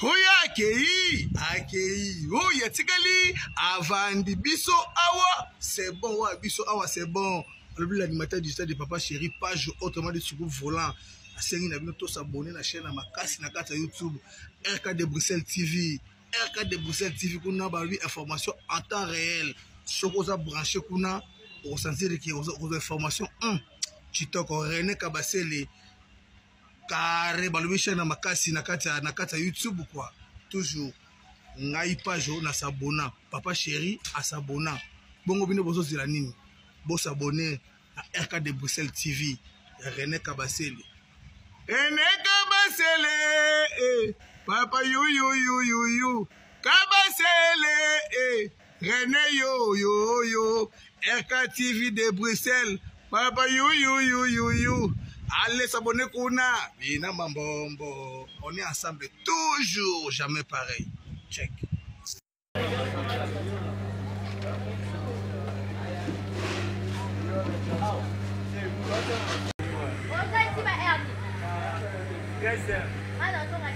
Hoya akei Hoya tikali avandi biso awa c'est bon wa biso awa c'est bon. L'animateur du stade de Papa Chéri page autrement dit sur volant. Asengi na bientôt s'abonner na chaîne Makasi na kata YouTube RK de Bruxelles TV. RK de Bruxelles TV kuna ba lui information en temps réel. Soko za branché kuna au sentir que aux informations TikTok René Kabasele carré balobi chaîne Makasi na kata YouTube quoi. Toujours ngai page na s'abonner Papa Chéri à s'abonner. Bongo bino bozo zila nini? Bo s'abonner à RK de Bruxelles TV. René Kabasele. René Kabasele, Papa you Kabasele, René yo, RK TV de Bruxelles, Papa you. Allez s'abonner kuna, bina mambombo. On est ensemble toujours, jamais pareil. Check. Yes, sir. I don't know what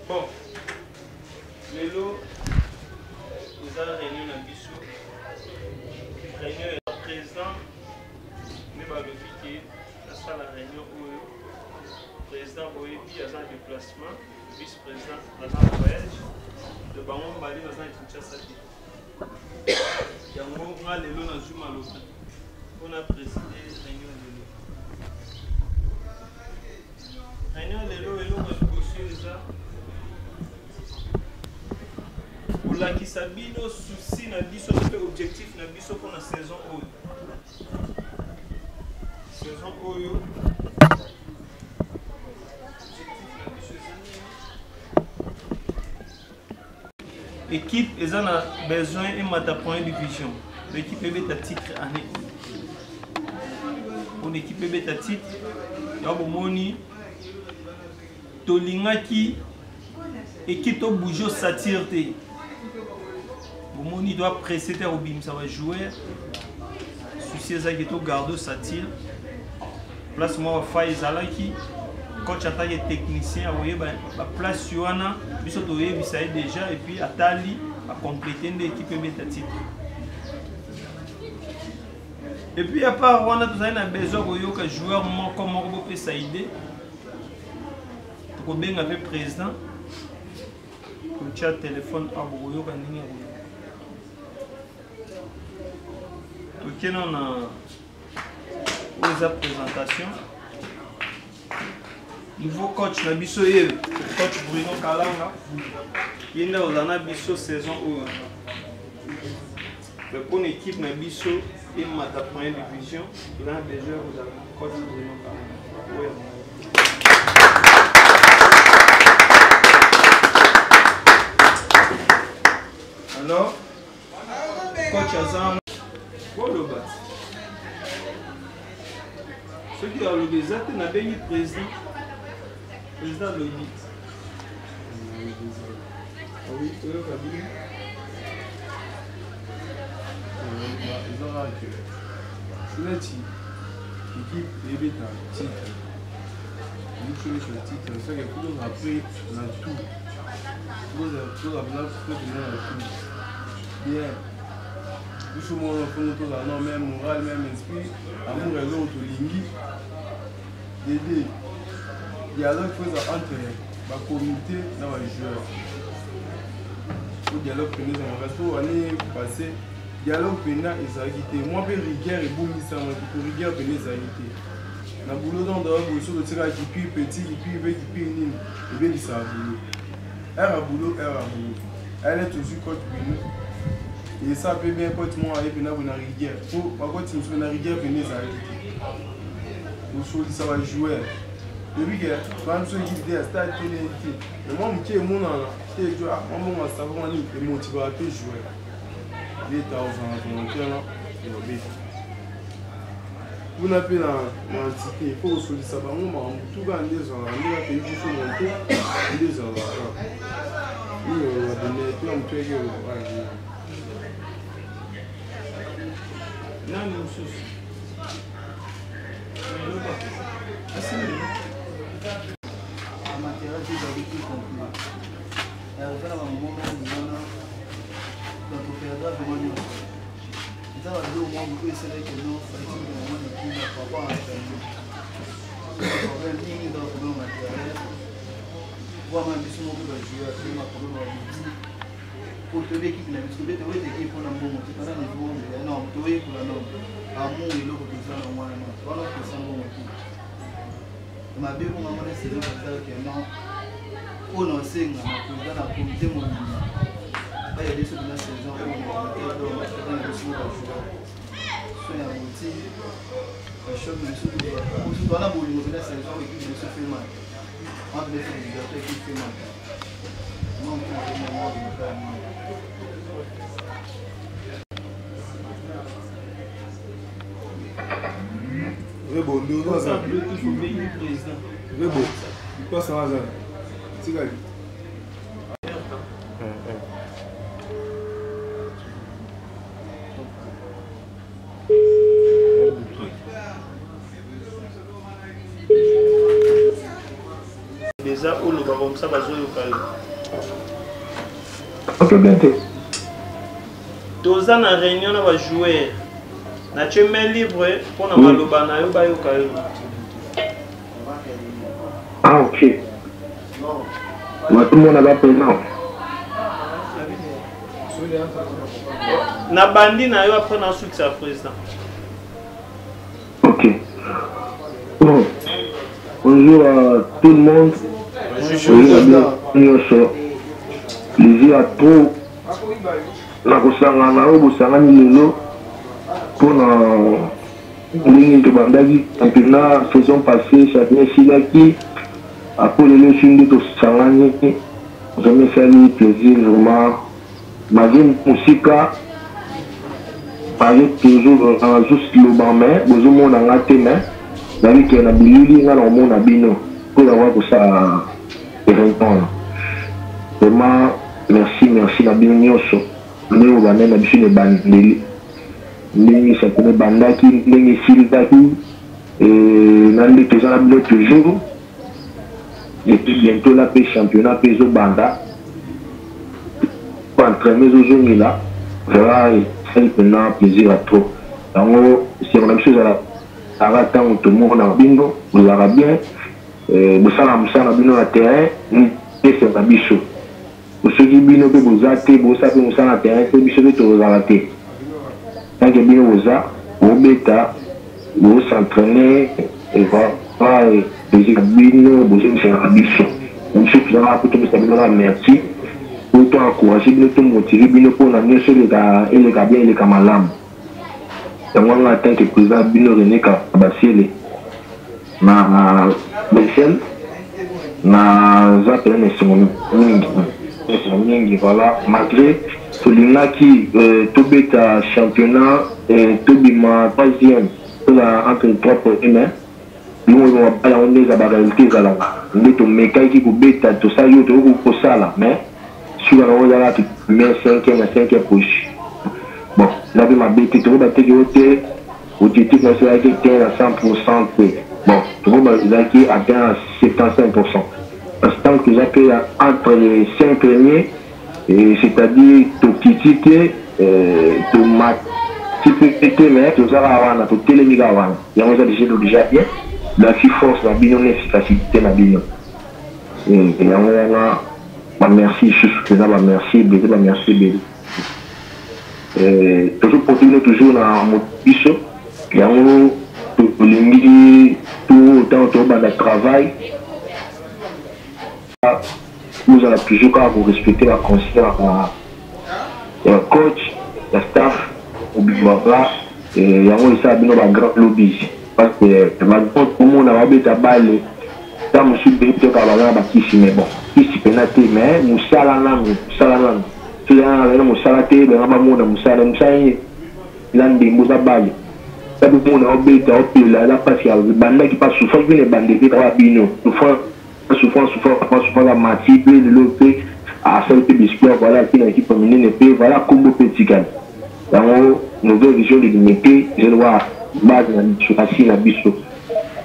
bon, Lelo, nous avons réuni dans Bissou. Réunion est président, mais pas le piqué. Ça la réunion où le président Boyebi a un déplacement, le vice-président a un voyage, le baron Bali a un Kinshasa. Yango, on a Lelo dans Zuma Loka. On a présidé la réunion Lelo. Réunion Lelo, Lelo, on a négocié déjà. Pour qui s'habille nos soucis, n'a dit son objectif, n'a dit son pour la saison haute. Saison haute. Équipe, ils ont besoin de première division. L'équipe est à titre année. Pour l'équipe est à titre, il y a Bomoni, Tolingaki, équipe au bougeot satire. Bomoni doit précéder au bim, ça va jouer. Souci est que tu gardes ça tire. Place moi Faïs Zalaki. Coach attaque technicien, vous voyez, la place Yoana, bisous ça déjà et puis Atali a complété l'équipe métatique. Et puis à part on a besoin de joueurs comme Morbo peut s'aider. Pour bien avec président. Pour chat téléphone à Boyo Kanini. Ok, on a la présentation. Nouveau coach Nabiso coach Bruno Kalanga. Il y a une saison où le bon équipe Nabiso et ma première division. Là déjà vous avez coach Bruno Kalanga. Alors, coach Azam. Le bat. Ce qui a le désert, n'a pas eu président. Président le dit. Oui, tu veux Kabila. Ils ont que c'est l'équipe qui est un titre. Nous sommes sur le titre, c'est que pour nous après, on a tout. Pour nous tout. Bien. Tout le monde a même moral, même esprit, amour et l'autre, l'ingui, d'aider. Dialogue entre la communauté et les joueurs. Le dialogue pénal, on va l'année passée, dialogue pénal et ça. Moi, je rigueur et boum, ça m'a dit rigueur pénal et ça. Na boulot dans le boulot de tirage qui puis petit, qui puis bébé, qui puis nul, et bien ça a boulot. Elle a boulot, elle a boulot. Elle est toujours coach Bruno. Et ça peut bien être moi avec une rigueur. Par contre, si on a une rigueur, ça va jouer. Depuis que quand je suis dit, c'est un peu de mais moi, je suis Et tu vois, on ça va être motivé à tout jouer. L'État volontaire là, il va bien. Vous n'avez pas l'entité, il faut solliciter ça. Tout va en des ans, on a payé pour se monter, en des ans. Il va donner, puis on peut y aller. Non, non, souci. Déjà, où le comme ça va jouer au calme. Ok, bien fait. Doza na réunion va jouer. Na tu main libre pour na maloba na yo ba yo calme. Ah, ok. Moi, tout le monde a présent. Na bandi na yo après na succès président. Ok. Bon. Bonjour à tout le monde. Plaisir à trop. La kosanga na obosanga lelo pour na ligne de bandagi championnat saison passée championnat silaki après le film de sangani jamais fait plaisir vraiment magine musika parler toujours juste le bamé bozo mona ngate mais dali ke na bilili ngana mona bino pour avoir ça vraiment merci na bino nyonso ndenge bana na biso ne bandeli ndenge sapone bandaki ndenge silitaki na ndenge tozala bino toujours et puis bientôt la paix championnat paix au banda pour entraîner ozongela voilà c'est un plaisir à trop donc si on a chose à la aratango tout le monde na bingo vous aura bien bosala musala bino na terrain et c'est un bicho ceux qui bino pe bozate bosape musala na terrain pe bicho pe tozala te tant que bino boza bobeta bo s'entraîner et voilà plaisir bino bozo musala bicho bicho tozala pe to bino na merci pour toi encourager bino to motiver bino pour na nyonso eleka bien eleka malamu yango nga tant que président bino René Kabasiele na Bessel na zapela nesingo mingi voilà malgré tolingaki tobeta championnat tobima troisième entre trois premiers bino bala on eza baréalité ezalanga nde tomekaki kobeta tosali yo toyoki kosala mais suka nango ezala mais cinquième poche bon nabe mabe te tokoba teke yo te objectif nasolaki te na 100% te bon tokoba ezalaki atteint à 75%. Parce que j'ai fait entre les 5 premiers, c'est-à-dire tout critiquer, tout matipéter, mais tout ça va avoir, tout télémiga avoir. Il y a déjà bien, la force, la bignon, l'efficacité, la bignon. Et il y a merci, je suis merci, merci, toujours pour toujours dans mon bichot, il y a tout autant de travail. Nous allons toujours vous respecter la conscience le coach, le staff, au Bibaba, et il y a un grand lobby. Parce que pour moi, on a été balle, tant monsieur peut-être qu'à la bâtisse mais bon ici pénaté mais musala nami tu l'as avec musala té ben ba mona musala lande mboza bali ça peut mona obeta opela la patience banda qui passe souffrance bien bande qui va bino souffrance la matière de l'autre à celle qui biscuit voilà qui l'équipe féminine et voilà combo petit can dans nouvelle vision de l'unité je vois base sur la biso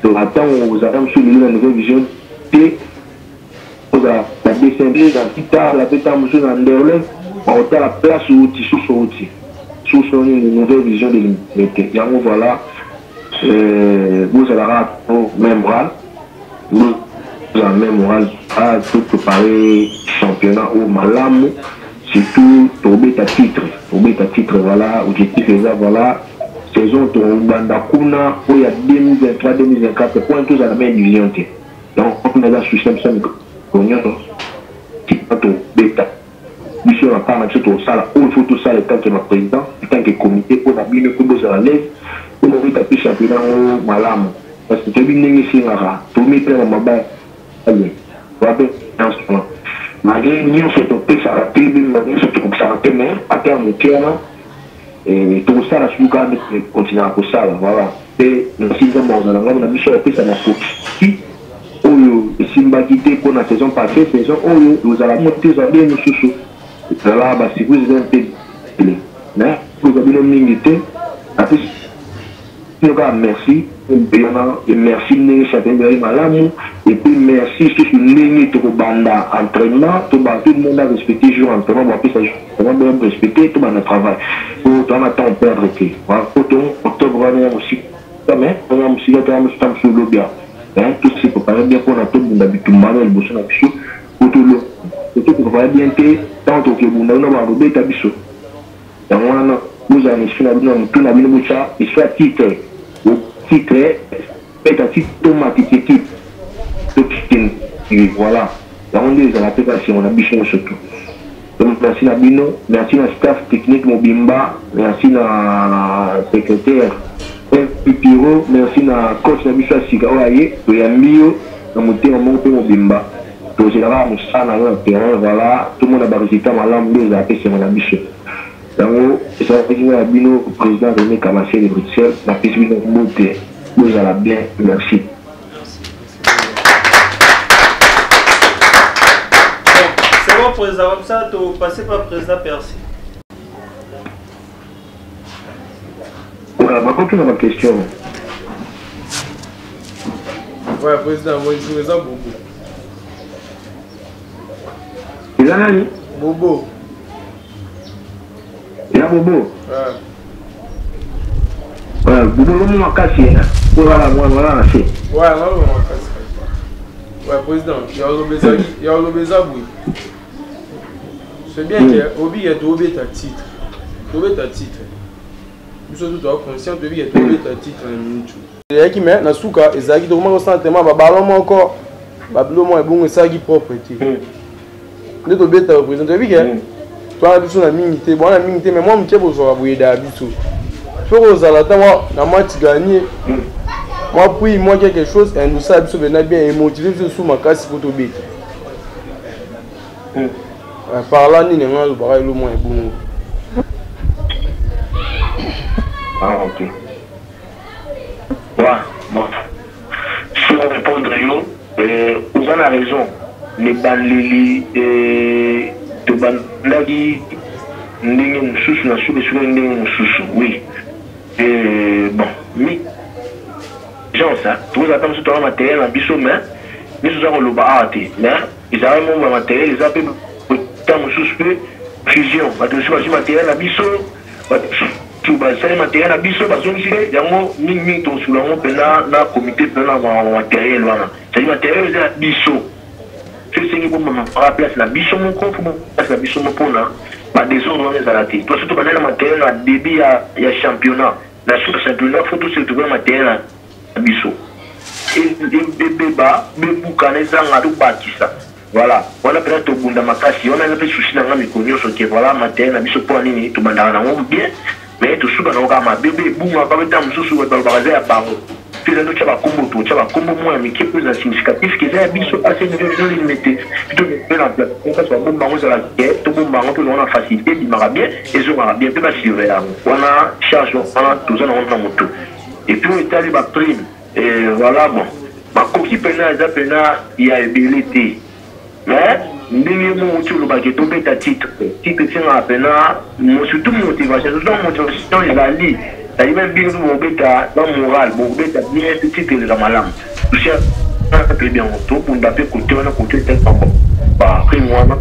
donc attends vous avez sur la nouvelle vision et la descendance dans kita la bêta monsieur dans derle on a la place où tu sous une nouvelle vision de l'unité donc voilà vous allez même moral la même morale à tout préparer championnat au Malam surtout tomber ta titre voilà objectif est voilà saison de Bandakuna où il y a 2023-2024 point tous à la même division donc on a la système ça cognon qui pas ton bêta mission à part match tout ça il faut tout ça le temps que ma président le temps que comité pour la bine pour vous à l'aise pour nous taper championnat au Malam parce que tu bien ici là tout mettre dans ma base allez voilà malgré nous c'est un peu ça la tribu malgré c'est tout ça mais à terme clairement et tout ça la suite quand continuer à ça voilà et nous si on a mis sur la piste à la qui Simba quitté pour la saison passée saison nous allons monter ça bien nous sous là bah si vous êtes un peu mais vous avez le milité après merci et merci de chacun de Malam et puis merci sur ligne de banda entraînement tout le monde a respecté jour entraînement après ça on doit respecter tout le travail pour ton temps perdre que voilà octobre aussi mais on a aussi sur le bien tout c'est préparé bien pour tout le monde habitué manuel bosso na biso pour tout le préparé bien tant que vous n'avez pas robé ta biso donc on nous allons sur la tout la bino bocha et soit titre peut-être un titre automatique équipe voilà la on est à la préparation on a bichon surtout donc merci la bino merci la staff technique Mobimba merci la secrétaire Pipiro merci la coach la bicho Sika oaye to yambio na motema monte Mobimba to c'est là on ça na le terrain voilà tout le monde a résultat malam deux à c'est mon bicho donc ça fait que la bino président René Kamassé de Bruxelles la piste bino monte nous allons bien merci. C'est bon président comme ça tu passer par président Percy. Voilà, par contre on a ma question. Ouais président moi je vais à Bobo. Il a nani? Bobo. Il a Bobo. Ouais. Bobo le mot cassé. Voilà, voilà, c'est. Ouais, non, non, ouais, président, il y a le Bézaboui. C'est bien que Obi est tombé ta titre. Tombé ta titre. Nous sommes tous conscients que Obi est tombé ta titre en minute. Il y a qui met na souka, et ça qui demande au sentiment, ballon encore, babylon est bon, et ça qui propreté. Ne tombé ta président, Obi est. Toi, tu as la minute, bon, la minute, mais moi, je suis besoin de d'habitude. Il faut que vous allez avoir la match gagné. Moi, puis, moi, quelque chose, et nous savons que vous bien motivé sur ma casse pour tout bête. Par là, nous avons le barrage le moins bon. Ah, ok. Ouais, bon. Si on répond vous avez raison. Les banlili de bandagi, oui. Bon, mais. Genre ça, vous attendez sur ton matériel en biseau, mais nous avons le bas mais ils ont mon matériel, ils appellent le suspect fusion. Attention, je matériel à biseau, tu vas faire matériel à biseau, parce que il y a un mini ton sous le na comité pendant mon matériel. C'est du matériel à biseau. Je sais que pour me rappeler la biseau, mon compte, la biseau, mon pont, pas des autres, on les a ratés. Toi, surtout, le matériel à débit, il y a championnat. La sous-championnat, il faut tout se trouver matériel. Biso et beba bebukana ezanga to bakisa voilà on a peut-être bunda makasi on a peut souci na ngami konyo so ke voilà matin na biso pour nini to bandana na ngom bien mais to suba na ka ma bebe bunga ba beta mususu ba baza ya bango puis là tu vas combo tout tu vas combo moins mais qui est plus significatif que ça biso assez de limité plutôt que en place on passe bon bango sur la quête tout bon bango tout on a facilité il m'a bien et je m'a bien peut pas surveiller on a charge on a tout ça on a moto et puis on est allé ma prime et voilà bon ma copie pénal il y a ébélité mais ndenge motu olobaki tobeta titre etinga apena surtout motivation ezali ezali même bino bobeta na moral bobeta bien te titre ezala malamu tosia bien tobunda mpe kote wana kote ete baprime wana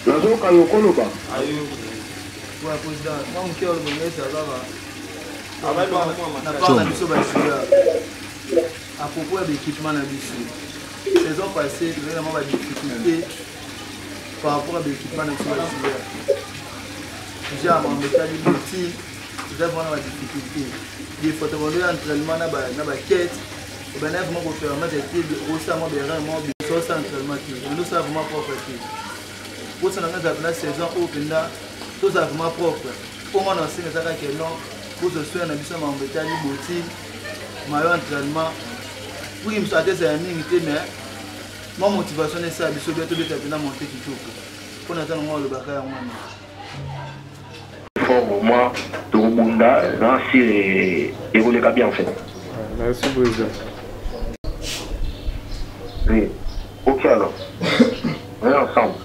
nazoka yokoloba à propos de l'équipement dans la saison passée, il y a vraiment des difficultés par rapport à l'équipement dans la déjà, on mettait des outils, il y a vraiment des difficultés. Des photovoltaïques d'entraînement dans la quête, et bien vraiment pour permettre de source d'entraînement. Nous sommes vraiment propres. Pour ça, on a la saison open là, tout ça vraiment propre. Pour moi, on a aussi des attaques qui sont pour ce soir, on a besoin de mettre des boutiques, maillot entraînement. Oui, je me suis dit mais ma motivation est ça, je suis bientôt de monter qui tout. Pour attendre le bagage. Pour moi, tout le monde a et vous les bien en fait. Merci, président. Oui, ok alors. On est ensemble.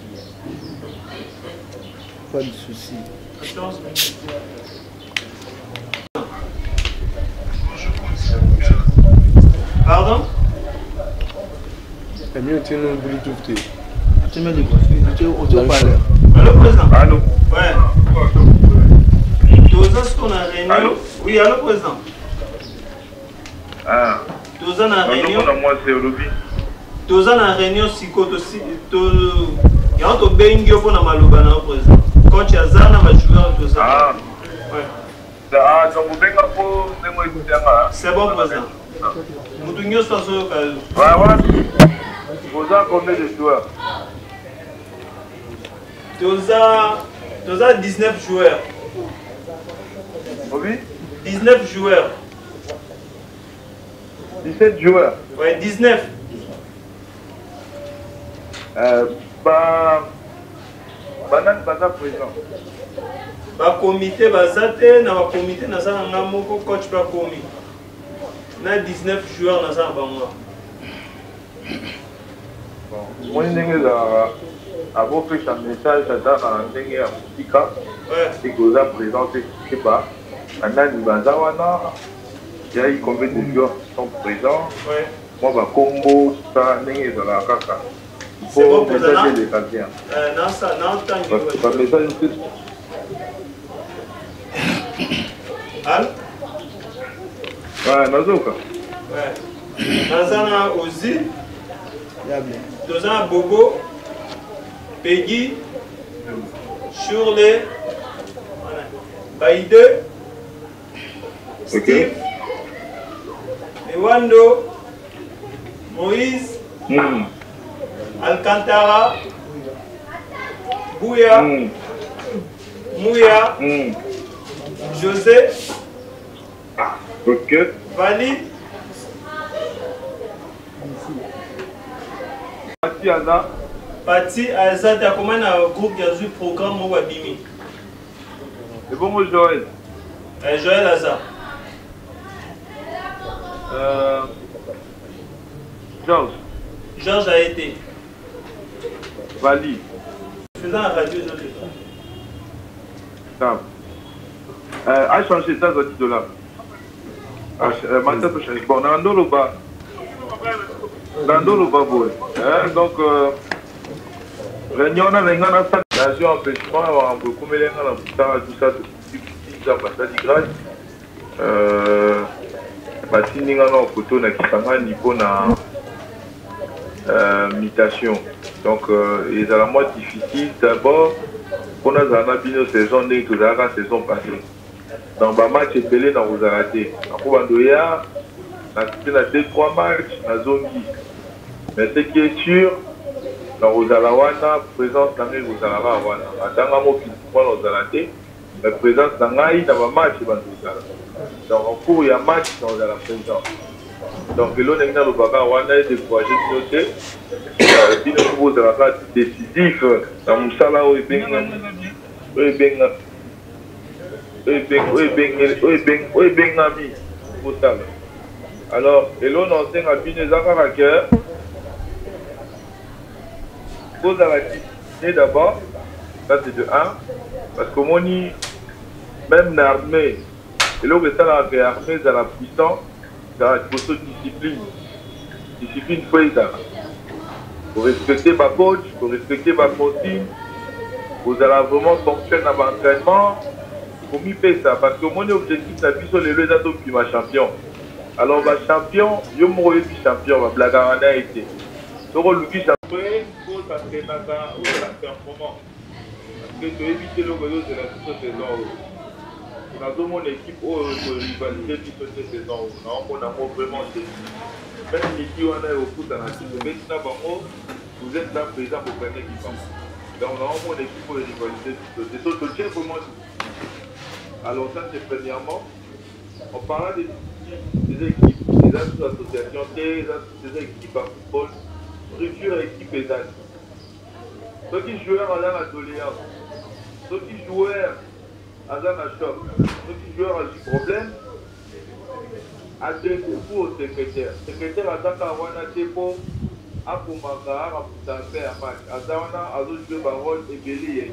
Pas de soucis. Pardon? C'est mieux de nous Bluetooth. Tu mets les coiffures, Allô, président? Allô? Ouais. Tous ce qu'on a réunion. Allô? Oui, allô, président? Ah. Tous en a réunion. Moi, c'est Olobi. Tous en a réunion, si côté aussi. Il y a un peu de pour la Malobana, président. Quand tu as Zana, va jouer en tout ça. Ah. Ouais. Ah, donc vous venez pour c'est bon, président. Moutounio, c'est ça. Voilà. Vous avez combien de joueurs? Tous a 19 joueurs. Oui? 19 joueurs. 17 joueurs. Ouais, 19. Banane Baza présent. Ba comité bazate na ba comité na ça na moko coach ba komi. Na 19 joueurs na ça bango. Bon, moi ndenge za avant que un message dans ndenge ya musika. Ouais. Et que vous avez présenté je sais pas. Banane Baza wana il y a eu combien de joueurs qui sont présents? Ouais. Moi ba combo ça ndenge za la kaka. C'est bon pour ça. Non, ça, non, pas message. Allô? Ouais, Nazoka. Ouais. Nazana Ozi. Dozana Bobo. Peggy. Shurley. Baïde. Steve. Ewando. Moïse. Alcantara, Bouya, Mouya, José, ok, Vali, Pati Aza, tu as combien un groupe qui a eu programme au Wabimi? c'est bon, moi Joël. Joël Aza. Georges. Georges a été. Vali. Faisant la radio, je sais pas. A changé ça, $10. Bon, Nandolo Ba. Donc, réunion, on a un empêchement, on peut commettre tout ça, tout ça, mutation. Donc, il est moins difficile d'abord pour nous avoir une saison de la saison passée. Dans le match, il y a vous raté. On a 2-3 matchs dans la zone 10. Mais ce qui est sûr, dans vous présence dans vous allez attends un mot qui vous raté. la présence dans un match. Donc en cours, il y a un match dans la présence. Donc l'on est dans le bagarre, on a découragé de noter. Il y a un match décisif dans le Moussala où il y a alors, et l'on enseigne à Binezaka à cœur. Pose à la discipline d'abord, ça c'est de 1, parce que mon même l'armée, et là où est l'armée, c'est la puissance, c'est la discipline. Discipline, il faut y aller. Pour respecter ma coach, pour respecter ma consigne, vous allez vraiment fonctionner dans l'entraînement, pour m'y faire ça, parce que mon objectif, c'est de les deux ados qui ma champion. Alors, le champion, je me suis champion, je vais vous été. Donc, le champion, il faut s'entraîner dans la performance. Parce que tu évites le réseau de la saison. Nous avons mon équipe qui rivalité cette saison. Nous avons vraiment des. Même si on est au foot dans la team, vous êtes là présent pour faire l'équipe. Donc, nous avons mon équipe pour rivalité. C'est ce que j'ai vraiment dit. Alors, ça, c'est premièrement. On parle des équipes, des associations, des équipes à football, structure équipe et d'âge. Ceux qui jouent à la doléance, ceux qui jouent à la choc, ceux qui jouent à du problème, adressez-vous au secrétaire. Le secrétaire a dit qu'il faut à Poumaka, à Poutampé, à match. À Zawana, à d'autres joueurs barol et Bélier.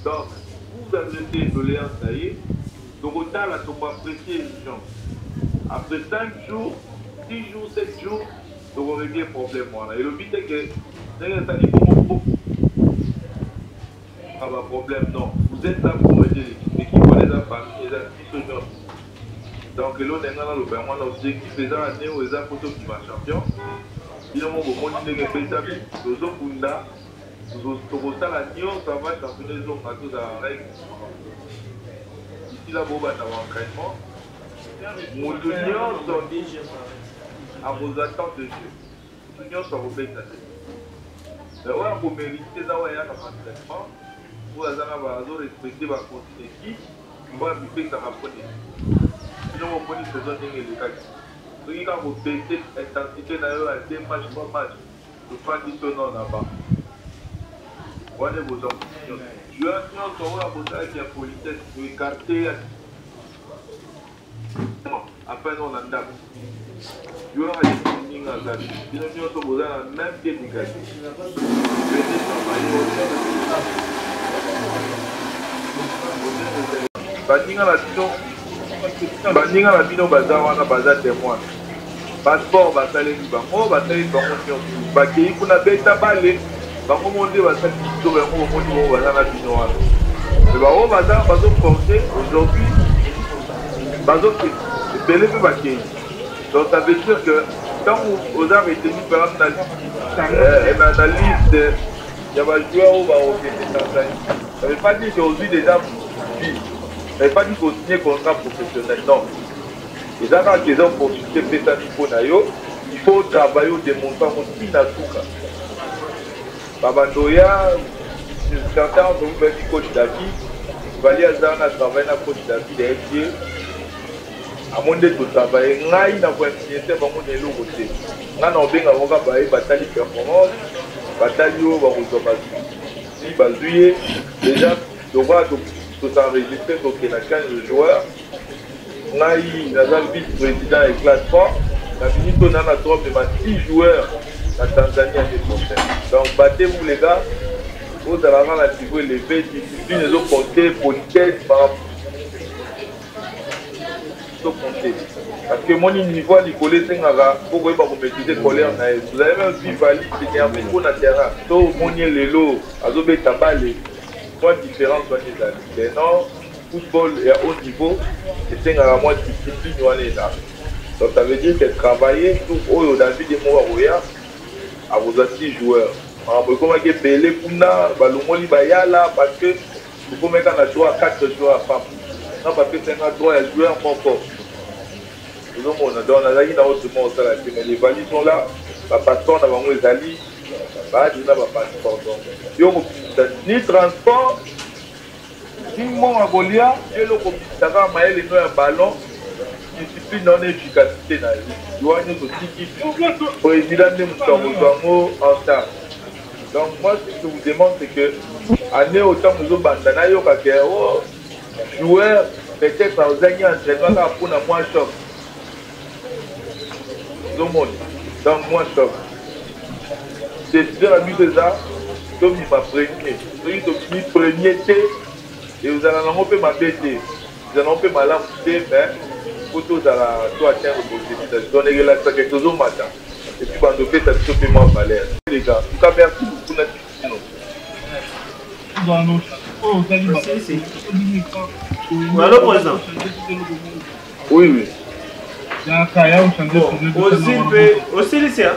Donc, vous adressez une doléance, ça y est. Le retard, là, on va apprécier les gens. Après 5 jours, 6 jours, 7 jours, on va régler le problème. Et le but est que, ça dit beaucoup. Ah bah problème, non. Vous êtes là pour aider l'équipe. L'équipe, on les a familles, les a mis ce genre. Donc, l'on est dans le bain, on a l'objectif, les gens à Néo, les gens photos qui va champion. Finalement, on va monter les pétables, les autres Kunda, les autres ça la Néo, ça va champion les autres, à tous à la règle. Ici, là, on va dans l'entraînement. Mon union à vos attentes de Dieu. Mon union sur vos bêtes. Mais ouais, pour mériter ça, ouais, il y a un entraînement. Pour respecter ma équipe, on va appliquer ça à sinon, on peut dire que c'est un cas. Donc, quand vous baissez l'intensité d'ailleurs à 2 matchs, 3 matchs, je ne peux pas dire que non là-bas. Voilà vos options. Je vais dire qu'il y a politesse, vous écartez. Après, on a un dame. Je vais dire qu'il y a un dame. Sinon, nous sommes dans la même éducation. Bandinga la bino baza wana baza témoin. Passeport basaleli bango basaleli bango nyonso. Bakei kuna beta bale bango monde basali biso bango monde bango baza na bino wana. Mais bango bazo porter aujourd'hui bazo belé pe bakei. Donc ça veut dire que quand vous avez retenu par exemple la liste il y a des joueurs qui vont au Tanzanie. Ça ne veut pas dire qu'aujourd'hui déjà ça ne veut pas dire qu'on signe un contrat professionnel, non. Les gens qui ont consulté il faut travailler au démontant aussi dans tout cas. Babandoya, certains ont même dit coach David, Vali Azan a travaillé avec coach David et FG. À mon de travailler, il n'a pas signé, c'est vraiment de l'autre côté. On a une bataille performance, bataille où on va si basé, déjà, on va tout enregistrer donc il y a 15 joueurs. On a eu un vice-président et classe 3. La minute on a 3 mais 6 joueurs la Tanzanie a des problèmes. Donc battez-vous les gars. Vous allez avoir un niveau élevé, discipline, les autres compter, politesse, par rapport. Parce que mon niveau Nicolas Sengara, pourquoi il va vous maîtriser colère. Vous avez même vu Vali qui est un peu pour la terre. Tout le monde est le lot, Azobé Tabalé. Soit différent, soit des amis. Mais non, football est à haut niveau, et c'est à la moitié discipline, on est là. Donc ça veut dire que travailler tout au David et Moaroya à vos 6 joueurs. Alors, comment est-ce que Belé Kuna, Balomoli Bayala, parce que vous pouvez mettre un joueur à 4 joueurs à femme. Non, parce que c'est un droit à jouer en fort. Nous avons dans la ligne dans autre monde, mais les valises sont là, la passeport, nous avons les alliés. Ni transport, Simon Agolia, et le commissaire Maël et un ballon, discipline non efficacité. Tu vois, nous aussi, président de Moussamouzouamo en retard. Donc, moi, ce que je vous demande, c'est que, année autant nous avons bandana, joueur, peut-être aux années entraînement pour un moins choc. Donc, moins choc. C'est de la but de ça, comme il m'a premier. Il premier, et vous allez en faire ma bête. Vous allez en faire ma lampe, mais pour tous, toi, tiens, vous donnez la quelque chose au matin. Et puis, quand on fait ça, tu peux m'en parler. Les gars, en tout cas, merci beaucoup. Allô, président. Oui, oui. Aussi, ici, hein?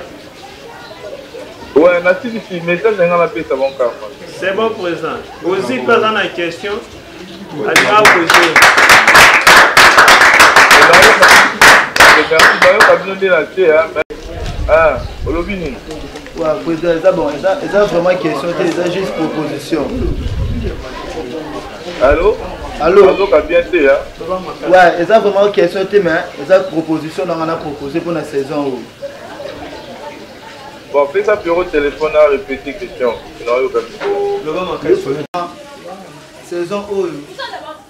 Ouais, merci ici. Mais ça, j'ai un appel, ça va encore. C'est bon, président. Aussi, présent la question. Allez, à poser. Ah, Olobini. Ouais, président, ça bon, ça vraiment question, c'est juste proposition. Allô? Allô? Allô, bien été, hein? Ouais, ça vraiment question, mais ça proposition, on a proposé pour la saison. Bon, fais ça pour au téléphone à répéter question. Saison où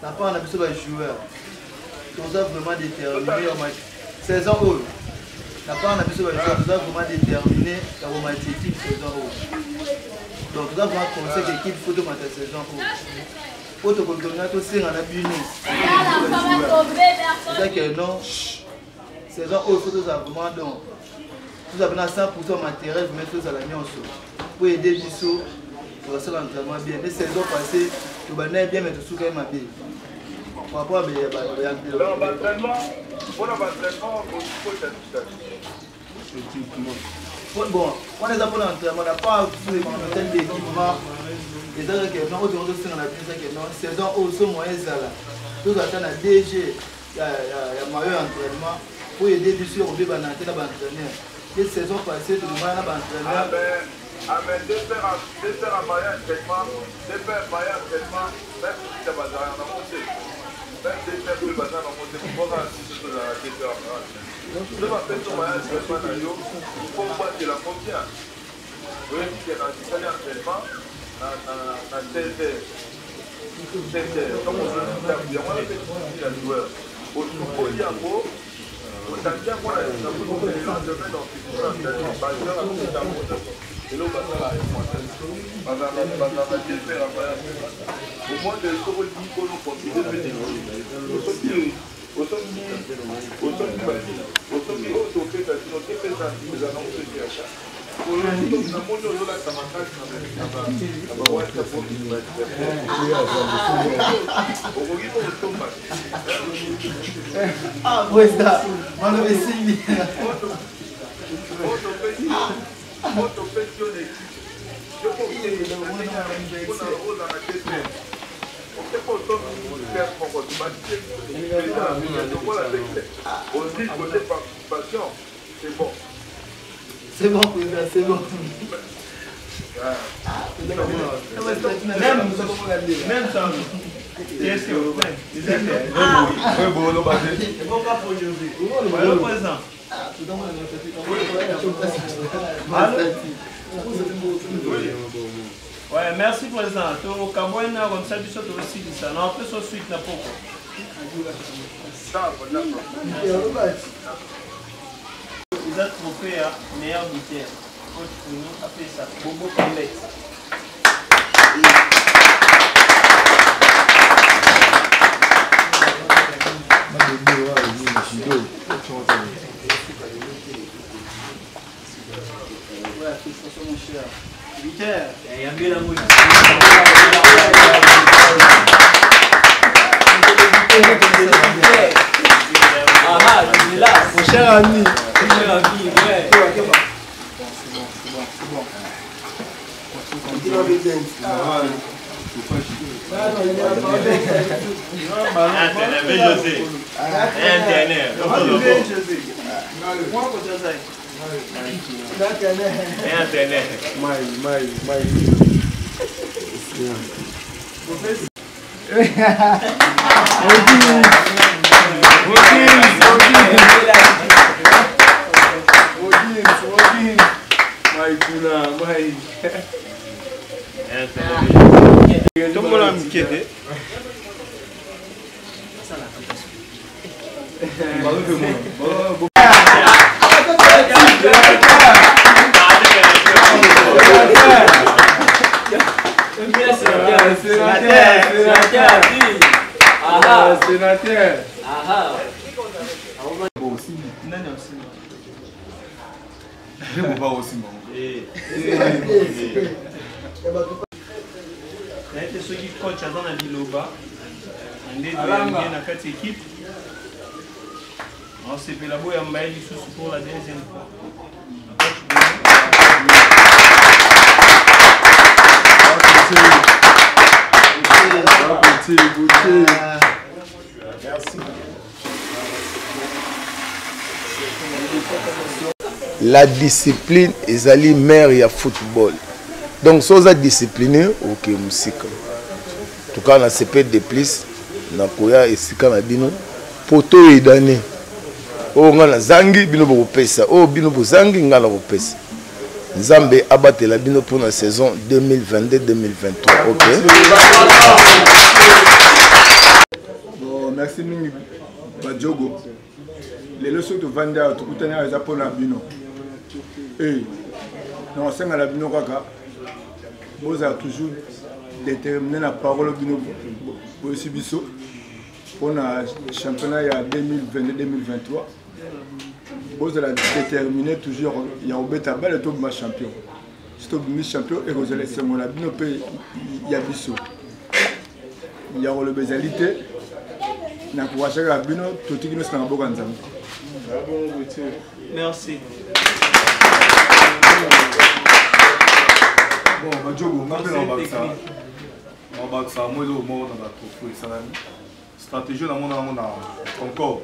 n'a pas un besoin de joueurs. Nous avons vraiment déterminé au match. Saison où n'a pas un besoin de joueurs. Nous avons vraiment déterminé la romantique saison où. Donc nous avons commencé l'équipe photo de la saison où. Pour te connaître aussi, on a business. C'est-à-dire que non, saison où il faut vraiment donc. Nous avons 100% matériel pour mettre à la mise pour aider Bissot pour faire l'entraînement bien. Les saisons passées, nous avons bien mettre tout quand même bien. Par rapport à l'entraînement, pour l'entraînement, bon, on est pour l'entraînement, on n'a pas tous les matériels d'équipement. Et donc, nous avons aussi la saison où ce moyen là. Nous attendons la DG, il y a maillot entraînement pour aider Bissot au bébé d'entraîneur. Les saisons passées, tout le monde a entraîné. Mais deux paires à maillot entraînement, deux paires à maillot entraînement, même si tu as bazar en monté. Même si tu as plus bazar en monté, pour voir si tu as deux paires à maillot. Donc, tu vas faire ton maillot entraînement, il faut voir de la confiance. Vous voyez qu'il y a un entraînement, dans 16 heures. 16 heures. Comme on veut dire, on a fait tout le joueur. Au Soukoli en gros, au Tantia, on a fait le lendemain dans et là, on va faire la réponse. Au moins, de ce qu'on dit, qu'on continue de venir. Au ah, oui, ça. On avait signé. C'est bon. C'est bon, c'est bon. Même ça. Question. Ouais, merci président. Au Cameroun, comme ça, tu sautes aussi ça. Non, après, ça suite n'a pas. Vous êtes trophée à meilleur buteur. Coach Fouini a fait ça. Bobo Pambet. Ouais, félicitations mon cher. Victor. Il y a bien la mouille. Ah, il est là. Mon cher ami. Mon cher ami, ouais. Il va bien. ceux qui coachent dans la Biloba, on est dans la 4 équipes. On s'est fait la boue et on va aller pour la deuxième fois. La discipline ezali mère ya football. Donc si vous êtes discipliné, ok musique. En tout cas, on a CP de plus, na koya esika na bino poto edane. O ngana zangi bino bo pesa, o bino bo zangi ngana bo pesa. Nzambe abatela bino pour la saison 2022-2023. OK. Bon, merci mingi Badjogo. Les leçons de Vanda tout kutana za pona bino. Eh. Non, c'est la bino kaka. Vous avez toujours déterminé la parole bino aussi biso. On a championnat il y a 2022-2023. Vous avez déterminé toujours il y a au beta belle top ma champion. Stop mi champion et vous allez c'est mon bino pays il y a biso. Il y a le bezalité. Na kuwasha la bino totiki no sana boka nzambe. Merci. Bon, Badjogo, on appelle en Baksa. En Baksa, moi, je suis dans la trophée. C'est la stratégie dans mon encore.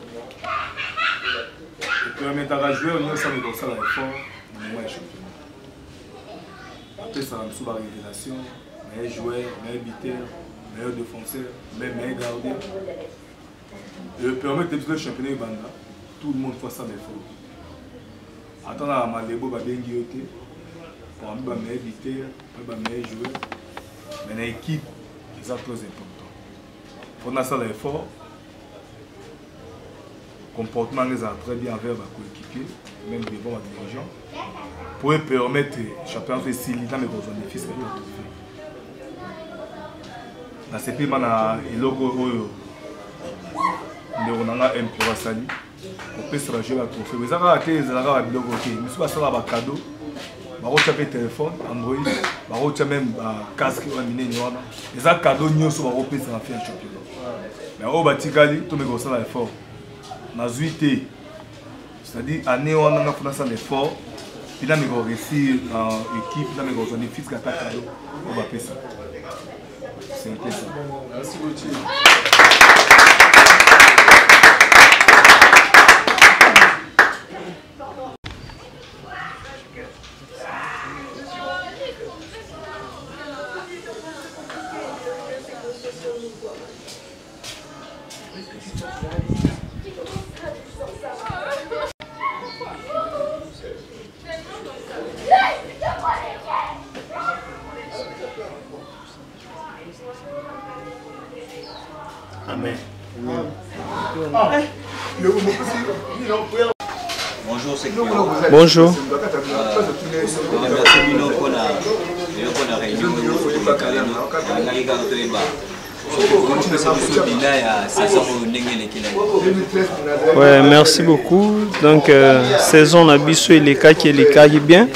Et puis, on est à jouer, on est ça, mais ça, l'effort, on est moins champion. Après, ça va me soulever la révélation. Meilleur joueur, meilleur buteur, meilleur défenseur, meilleur gardien. Et permettre de le championnat de Banda, tout le monde fait ça d'effort. Attends, à Malébo, va bien guilloter. Pour un meilleur buteur, un meilleur joueur. Mais l'équipe, c'est très important. Pour nous, ça l'effort. Le comportement est très bien envers les coéquipiers, même les bons dirigeants. Pour permettre au championnat de faciliter les bénéfices de la trophée. Dans ce pays, il y a un logo. On a un peu de sali. On peut se jouer la trophée. Mais ça va être un biloko. Nous sommes sur un cadeau. On va un téléphone, Android. On va même un casque. Les un cadeau, nous sommes un peu sur un championnat. Mais on va tirer tout le monde sur l'effort. On a 8 ans. C'est-à-dire, année on a fait un effort. Puis là, on va réussir en équipe. Là, on va faire des fils qui attaquent cadeau. On va faire ça. C'est intéressant. Merci beaucoup. Amen. Bonjour, c'est Bonjour. Ouais, merci beaucoup. Donc, saison Nabiso et les cas qui bien.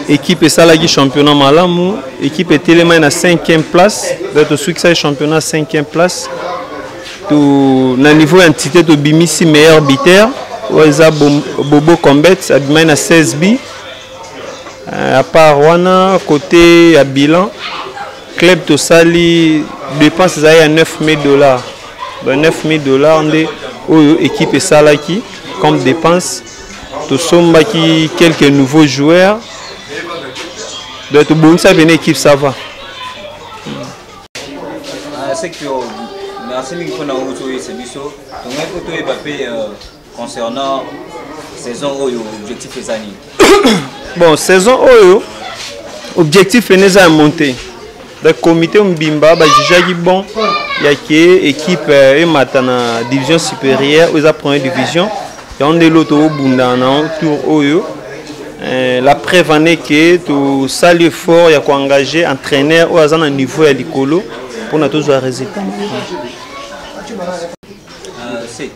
Équipe est Salagi championnat Malamu. Équipe est Téléma à 5e place. D'être succès championnat 5e place. Tout na niveau entité de Bimisi meilleur arbitre. Oza Bobo Combat à 16 bi. À part Wana côté à bilan. Club Tosali dépense à $9 000. $9 000 on est équipe est Salaki comme dépense. Tout sommes qui quelques nouveaux joueurs. Donc bon ça venir équipe ça va. c'est que merci beaucoup na oto c'est biso donc oto e papé concernant saison oyo objectif ezani. Bon, saison oyo objectif est monter. Le comité Mbimba ba jugé bon il y a qui équipe et matana division supérieure aux première division et on est l'autre au bundana tour oyo la preuve en est que tout salut fort il y a quoi engager entraîneur au azana niveau ya likolo pour na toujours résultat. C'est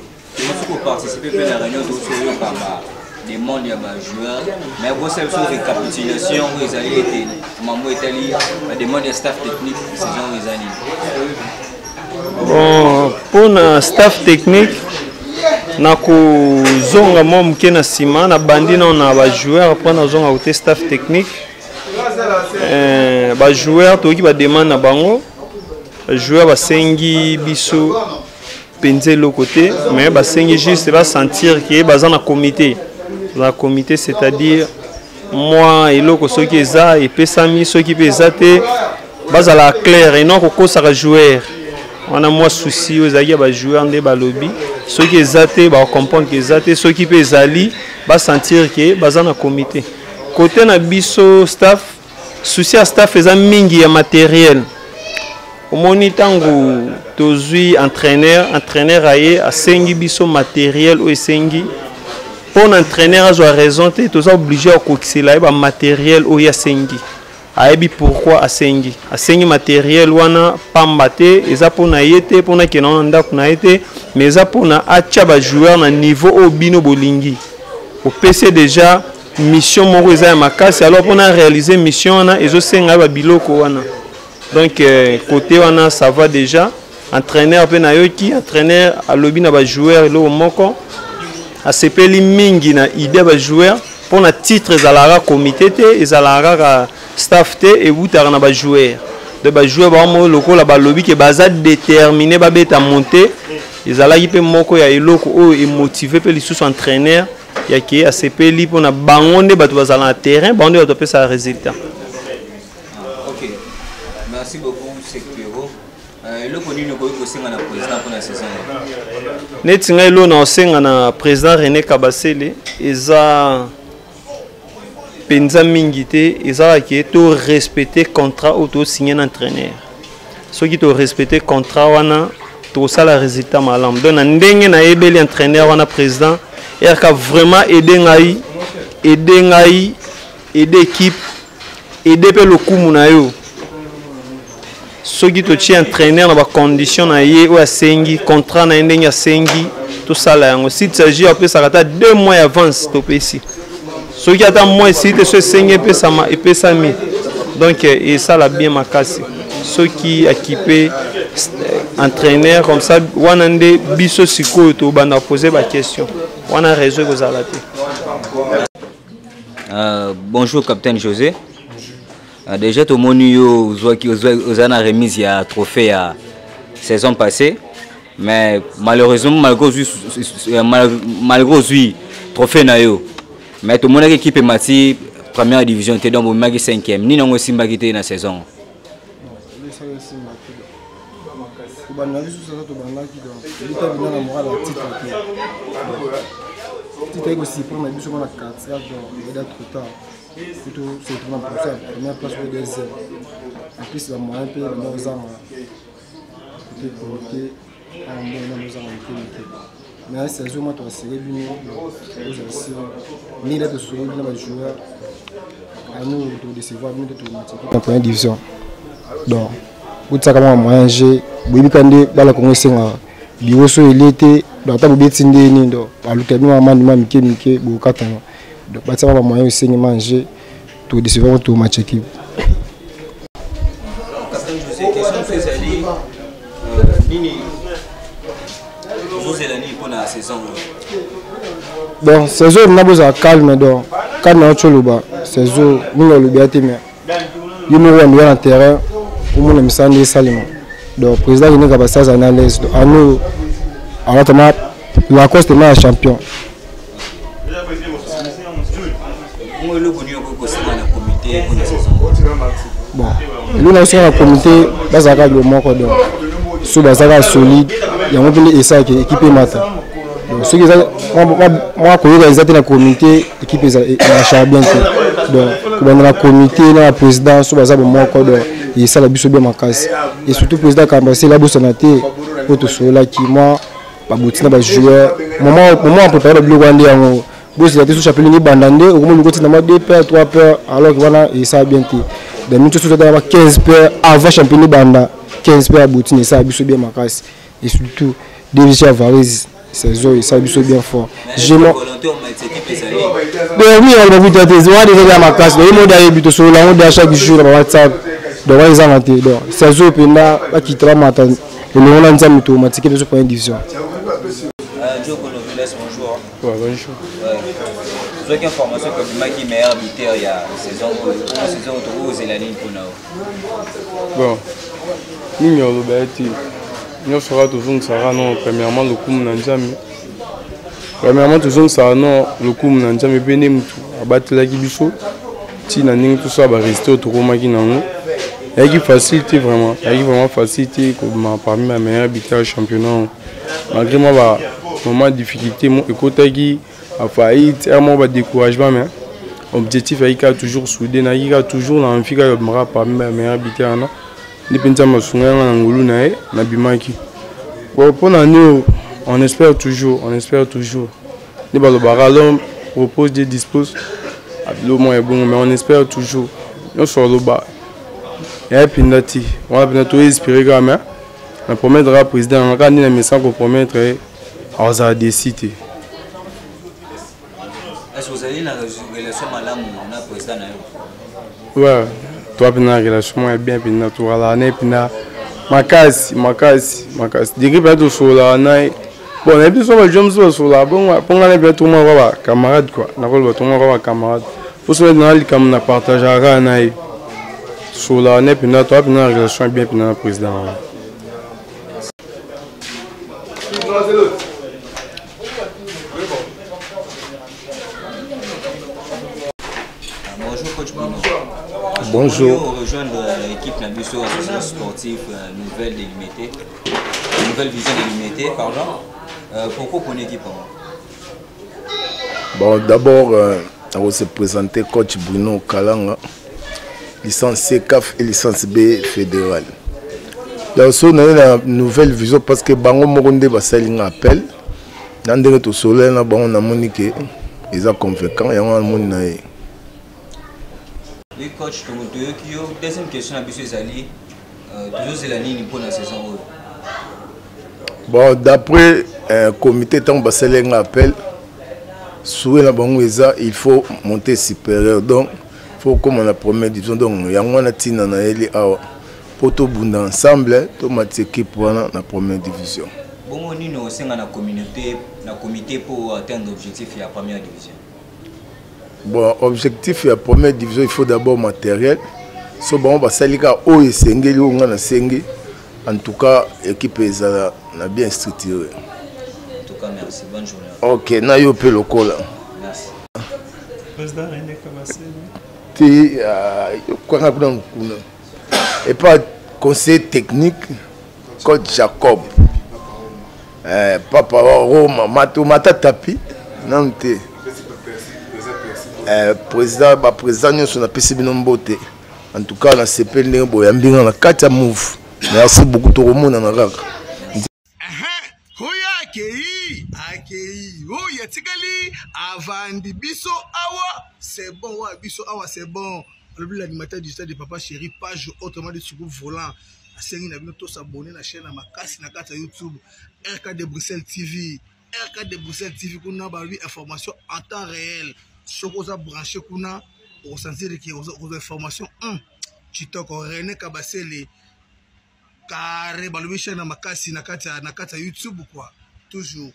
pour participer à la réunion de par des mondes il y a joueurs mais vous savez sur récapitulation où ils allaient été maman Italie des mondes de staff technique saison où ils allaient. Bon pour le staff technique na ko zonga mom ke na sima na bandi na on a ba joueur après na zonga côté staff technique ba joueur to ki ba demande na bango joueur ba sengi biso penzer le côté mais ba sengi juste va sentir que ba na comité. La comité, c'est-à-dire moi et l'autre ceux qui est et pesami ceux qui pesate base à la claire et non que ça va jouer on a moins souci aux aïeux va jouer en débat lobby ceux qui est va comprendre que est ceux qui pesali va sentir que base à la comité côté na biso staff souci à staff faisant mingi matériel au monitango tozui entraîneur aye à sengi biso matériel ou sengi. Pour un entraîneur a raison, tu es obligé à coxer là matériel ou ya sengi. Aibi pourquoi a sengi matériel wana pambate eza pour na yete pour na kenon ndako na yete mais eza pour na acha ba joueur na niveau au bino bolingi. Au PC déjà mission moko eza makasi alors pour na réaliser mission na ezo senga ba biloko wana. Donc côté wana ça va déjà entraîneur pe na yoki entraîneur a lobby na ba joueur lo moko a sepeli mingi na idée ba joueur pour na titre ezalara comité te ezalara staff te et butara na ba joueur de ba joueur ba mo lokola ba lobby ke baza déterminé ba beta monter ezalaki pe moko ya eloko o e motiver pe lisusu entraîneur ya ki a sepeli pour na bangonde bato bazala na terrain bangonde bato pe ça résultat. OK. Merci beaucoup Sekiro. Le connu ne peut pas aussi la président pour la saison. Netinga ilo na osenga na président René Kabasele eza penza mingi te eza ki to respecter contrat auto signer un entraîneur. Ceux qui to respecter contrat wana to sala résultat malam. Donc na ndenge na ebeli entraîneur wana président et ka vraiment aider ngai aider équipe aider pe le kumu na yo. Ceux qui te entraîneur dans la condition na ye ou asengi contrat na ndenge asengi tout ça là si il s'agit après ça rata 2 mois avance to pesi ceux qui attend moins si te se sengi pe ça ma et pe ça mi donc et ça la bien makasi ceux qui équipé entraîneur comme ça wanande biso siko to bana poser ba question wana raison que ça la bonjour capitaine José. Déjà tout le monde a remis il trophée la saison passée, mais malheureusement malgré lui trophée nayo, mais tout le monde a équipe mati première division était donc au 5e, ni non aussi qui était la saison. Plutôt c'est vraiment pour ça première place pour des ailes en plus la moyenne paye le nos ans côté comité en bon nos ans mais c'est toujours moi toi c'est bien aux assis ni là de souris bien les joueurs à nous de décevoir nous de tout en première division donc vous savez comment moyen j'ai bobi kande bala kongo senga biwoso ilete donc ta bobi tinde ni ndo aluka bien maman mike bo katana donc bah ça va moyen aussi manger tout décevoir tout match équipe. Question très ali nini vous allez pour la saison. Bon saison na boza calme donc calme na choloba saison nous le biaté mais il nous on en terrain pour nous me sandi salimo donc président il n'est pas ça analyse à nous alors la course de la champion. Bon, nous avons un comité, le moko donc so bazaka solide yango pele esa ke équipe mata donc ceux qui moi koyoka ezate na comité équipe eza bien te donc kobanda na comité na la président so baza bomoko donc esala biso bien makasi et surtout président Kambase la bosana te po tosololaki moi baboti na bajoueur moment préparé le biloko ande yango bosi la te so chapelle ni bandande okomo lokoti na ma 2 paires 3 paires alors que voilà esala bien te de minutes so tata 15 paires avant championnat banda 15 paires aboti na esala biso bien makasi et surtout déjà Avariz saison et ça biso bien fort j'ai mon oui on va vous dire des oies déjà ma casse le mot d'ailleurs bito sur la de chaque jour sur WhatsApp donc ils ont été donc saison penda qui trama le nom là nzambe automatique de première division bonjour. Ouais, bonjour. Vous avez une information comme Maki meilleur arbitre il y a saison où c'est la ligne pour nous. Bon, nous avons dit nous sera toujours que ça non premièrement le coup n'anjami. Premièrement toujours ça non le coup n'anjami bene mutu abattre la kibiso. Si naning tout ça va rester autour de Maki nango. Il y a facilité vraiment, il y a vraiment facilité comme parmi ma meilleure arbitre championnat. Malgré moi moment de difficulté, mon écoute a failli, un découragement, mais l'objectif est toujours soudé, il a toujours l'envie de me parmi mes meilleurs habitants. Les pintures me sont en Bimaki. Pour l'année, on espère toujours. Les balles propose des disposes. Le moins est bon, mais on espère toujours. Nous sommes le bas. Et puis, on va espérer quand même. La première de la présidente, on a gagné un message pour promettre. On a décidé. Est-ce que vous avez une relation malade avec le président? Ouais, toi, tu as une relation bien, tu as une makasi. Dès que tu es sur la naï, bon, et puis sur le jump sur la bon, pour aller bien tout le monde, camarade quoi. On va tout le monde camarade. Pour se mettre dans le comme on partage la naï. Sur la naï, toi, tu as une relation bien, puis le président. Bonjour coach Bruno. Bonjour. Pour rejoindre l'équipe Nabuso Association Sportive Nouvelle Vision délimitée, pardon. Pourquoi pour une équipe? Bon, d'abord, on va se présenter coach Bruno Kalanga, licence C, CAF et licence B fédérale. Donc, on a une nouvelle vision parce que Bango Moronde va salir un appel. Dans le tout soleil, on a moniqué. Ils sont convaincants et on a moniqué. Oui, coach, deuxième question à M. Zali. Toujours c'est la ligne pour la saison. Bon, d'après un comité, tant que c'est un appel, sur la banque, il faut monter supérieur. Donc, il faut comme on a première division. Donc, il y a un tina na eli awa. Pour tout le monde ensemble, tout ma équipe pour la première division. Bon, on est aussi dans la comité pour atteindre l'objectif de la première division. Bon, objectif de la première division, il faut d'abord matériel. So bon, bah ça liga o esengeli o ngana sengi. En tout cas, l'équipe est bien structurée. En tout cas, merci. Bonne journée. Ok, na yo pe lokola. Merci. Président René Kambase. Ti quoi na kuna kuna. Et pas conseil technique coach Jacob. Papa Roma Mata Tapi nante. Président nous sommes PC Binombote. En tout cas, on a CP Nebo Yambinga na kata move. Merci beaucoup tout le monde na raka. Hoya akei. Oh yatikali avandi biso awa. C'est bon wa biso awa c'est bon. L'animateur du stade de Papa Chéri page autrement dit sur volant. Asengi na bino tous abonner na chaîne na makasi na kata YouTube RK de Bruxelles TV. RK de Bruxelles TV kuna ba lui information en temps réel. Soko za branché kuna au sentir que aux informations Chitoko René Kabasele carré balobi chaîne na makasi na kata YouTube quoi. Toujours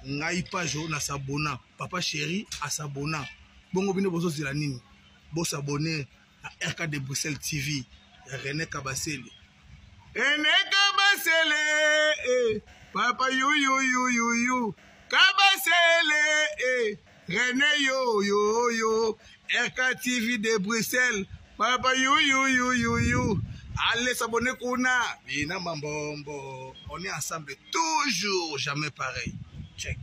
ngai page na s'abonna Papa Chéri à s'abonna. Bongo bino bozo zila nini? Bo s'abonner à RK de Bruxelles TV. René Kabasele. René Kabasele. Papa you. Kabasele. René yo. RK TV de Bruxelles. Papa you. Allez s'abonner kuna. Bina Mambombo. On est ensemble toujours, jamais pareil. Check.